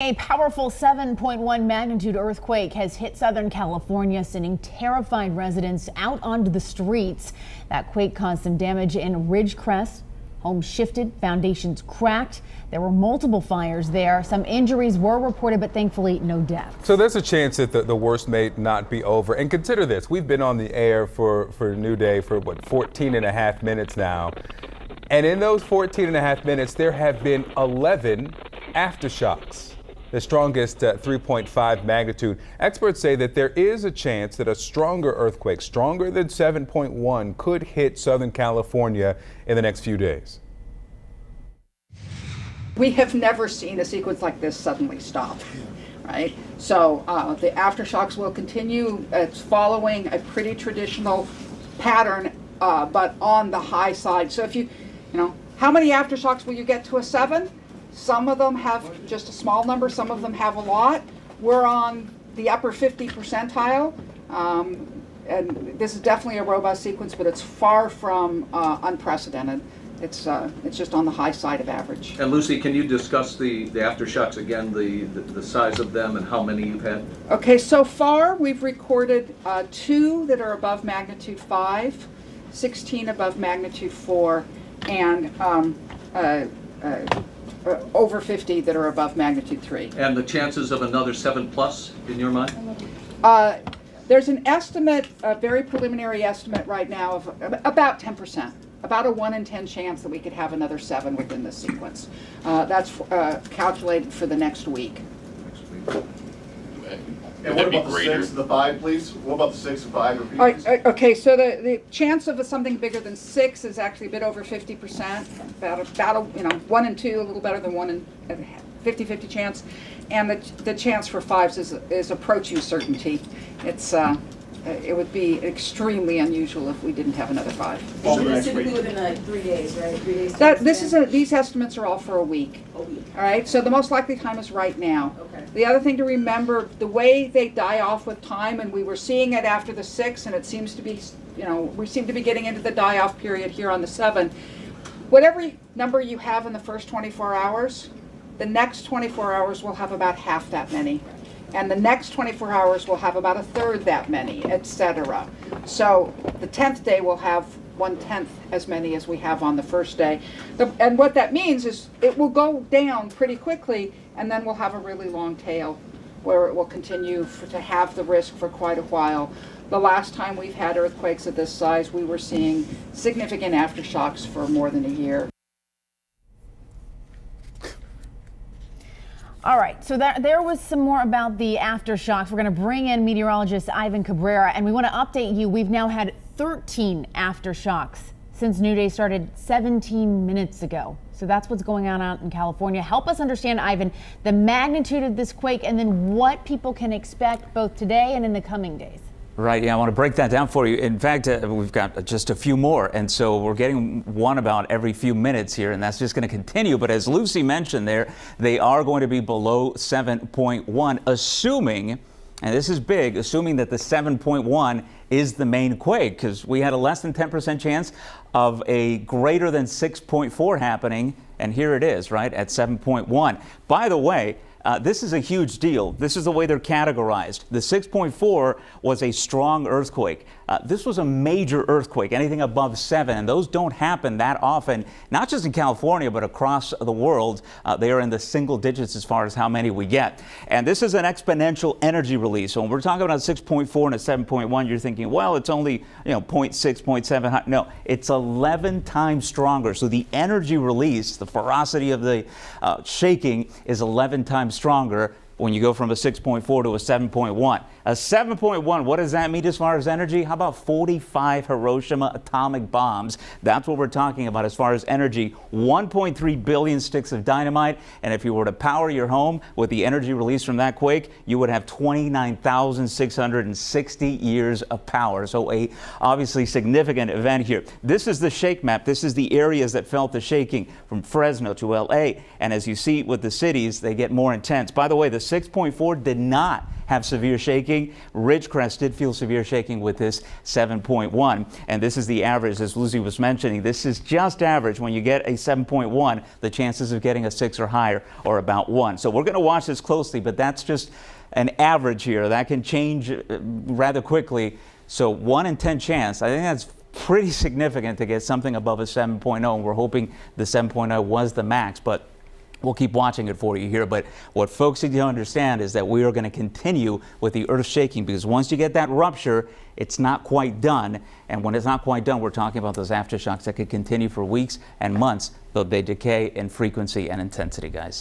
A powerful 7.1 magnitude earthquake has hit Southern California, sending terrified residents out onto the streets. That quake caused some damage in Ridgecrest. Homes shifted, foundations cracked. There were multiple fires there. Some injuries were reported, but thankfully no deaths. So there's a chance that the worst may not be over. And consider this, we've been on the air for New Day for 14 and a half minutes now. And in those 14 and a half minutes, there have been 11 aftershocks. The strongest 3.5 magnitude. Experts say that there is a chance that a stronger earthquake, stronger than 7.1, could hit Southern California in the next few days. We have never seen a sequence like this suddenly stop, right? So the aftershocks will continue. It's following a pretty traditional pattern, but on the high side. So if you know, how many aftershocks will you get to a 7? Some of them have just a small number, some of them have a lot. We're on the upper 50 percentile, and this is definitely a robust sequence, but it's far from unprecedented. It's just on the high side of average. And Lucy, can you discuss the aftershocks again, the size of them and how many you've had? Okay, so far we've recorded 2 that are above magnitude 5, 16 above magnitude 4, and over 50 that are above magnitude 3. And the chances of another 7+ in your mind? There's an estimate, a very preliminary estimate right now of about 10%, about a 1 in 10 chance that we could have another 7 within this sequence. That's calculated for the next week. And what about the 6 and the 5, please? What about the 6 and 5? Repeat, All right, okay, so the chance of something bigger than 6 is actually a bit over 50%, about 1 in 2, a little better than 1 in 50-50 chance, and the chance for 5s is approaching certainty. It would be extremely unusual if we didn't have another 5. So it's typically within 3 days, right? 3 days. These estimates are all for a week. A week. All right, so the most likely time is right now. Okay. The other thing to remember, the way they die off with time, and we were seeing it after the 6, and it seems to be, we seem to be getting into the die-off period here on the 7. Whatever number you have in the first 24 hours, the next 24 hours will have about half that many. And the next 24 hours will have about a third that many, etc. So the 10th day will have 1/10 as many as we have on the first day. And what that means is it will go down pretty quickly, and then we'll have a really long tail where it will continue to have the risk for quite a while. The last time we've had earthquakes of this size, we were seeing significant aftershocks for more than a year. All right, so there was some more about the aftershocks. We're going to bring in meteorologist Ivan Cabrera, and we want to update you. We've now had 13 aftershocks since New Day started 17 minutes ago. So that's what's going on out in California. Help us understand, Ivan, the magnitude of this quake and then what people can expect both today and in the coming days. Right, yeah, I want to break that down for you. In fact, we've got just a few more, and so we're getting one about every few minutes here, and that's just going to continue. But as Lucy mentioned there, they are going to be below 7.1, assuming, and this is big, assuming that the 7.1 is the main quake, because we had a less than 10% chance of a greater than 6.4 happening, and here it is, right, at 7.1. By the way, this is a huge deal. This is the way they're categorized. The 6.4 was a strong earthquake. This was a major earthquake, anything above 7, and those don't happen that often, not just in California, but across the world. They are in the single digits as far as how many we get. And this is an exponential energy release. So when we're talking about 6.4 and a 7.1, you're thinking, well, it's only 0.6, 0.7. No, it's 11 times stronger. So the energy release, the ferocity of the shaking is 11 times stronger when you go from a 6.4 to a 7.1. A 7.1, what does that mean as far as energy? How about 45 Hiroshima atomic bombs? That's what we're talking about as far as energy. 1.3 billion sticks of dynamite. And if you were to power your home with the energy released from that quake, you would have 29,660 years of power. So a obviously significant event here. This is the shake map. This is the areas that felt the shaking from Fresno to LA. And as you see with the cities, they get more intense. By the way, the 6.4 did not have severe shaking. Ridgecrest did feel severe shaking with this 7.1. And this is the average, as Lucy was mentioning. This is just average. When you get a 7.1, the chances of getting a 6 or higher are about 1. So we're going to watch this closely, but that's just an average here. That can change rather quickly. So 1 in 10 chance, I think that's pretty significant to get something above a 7.0. And we're hoping the 7.0 was the max, but we'll keep watching it for you here. But what folks need to understand is that we are going to continue with the earth shaking, because once you get that rupture, it's not quite done. And when it's not quite done, we're talking about those aftershocks that could continue for weeks and months, though they decay in frequency and intensity, guys.